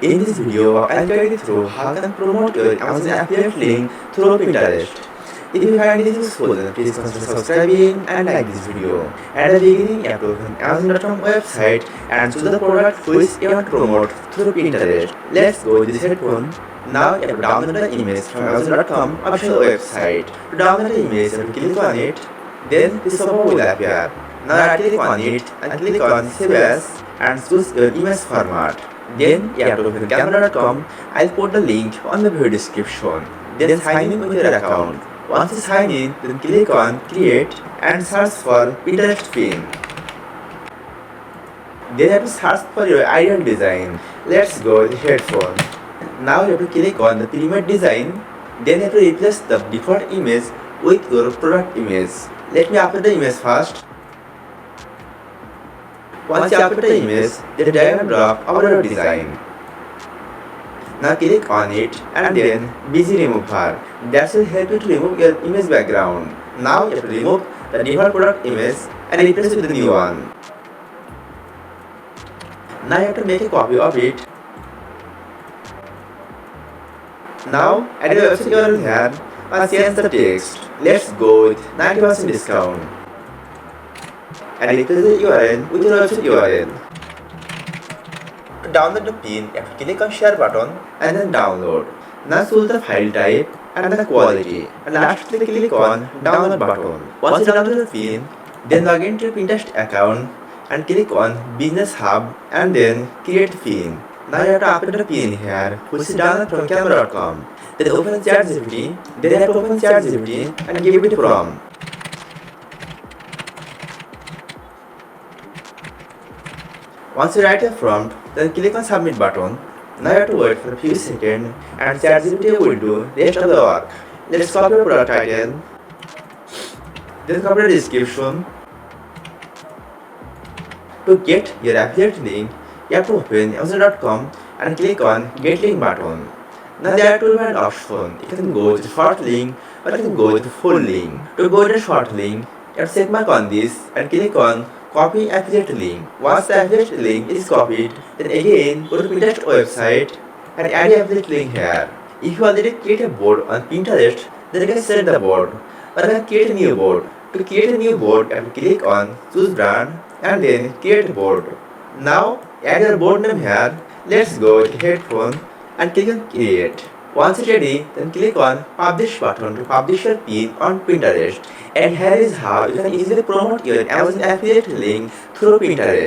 In this video, I'll guide you through how you can promote your Amazon affiliate link through Pinterest. If you find this useful, then please consider subscribing and like this video. At the beginning, you have to open Amazon.com website and choose the product which you want to promote through Pinterest. Let's go with this headphone. Now you have to download the image from Amazon.com official website. To download the image, you have to click on it. Then this pop-up will appear. Now right click on it and click on Save As and choose your image format. Then you have to open Canva.com. I'll put the link on the video description. Then sign in with your account. Once you sign in, then click on Create and search for Pinterest theme. Then you have to search for your ideal design. Let's go with the headphone. Now you have to click on the Premium Design. Then you have to replace the default image with your product image. Let me upload the image first. Once you upload the image, then drag and drop our design. Now click on it and then Busy Remover. That will help you to remove your image background. Now you have to remove the default product image and replace it with the new one. Now you have to make a copy of it. Now add your website URL here and change the text. Let's go with 90% discount. And replace the URL with your website URL. To download the pin, you have to click on Share button and then download. Now choose the file type and the quality. And lastly click on Download button. Once you download the pin, then log into your Pinterest account and click on Business Hub and then Create Pin. Now you have to upload the pin here, which is downloaded from Canva.com. Then open ChatGPT. Then you have to open ChatGPT and give it a prompt. Once you write a prompt, then click on Submit button. Now you have to wait for a few seconds and ChatGPT will do the rest of the work. Let's copy the product title. Then copy the description. To get your affiliate link, you have to open Amazon.com and click on Get Link button. Now there are two different options. You can go with the short link or you can go with the full link. To go with the short link, you have to check mark on this and click on Copy affiliate link. Once the affiliate link is copied, then again go to Pinterest website and add the affiliate link here. If you already create a board on Pinterest, then you can set the board. Or you can create a new board. To create a new board, you have to click on Choose Brand and then Create Board. Now add your board name here. Let's go with the headphone and click on Create. Once it's ready, then click on Publish button to publish your pin on Pinterest. And here is how you can easily promote your Amazon affiliate link through Pinterest.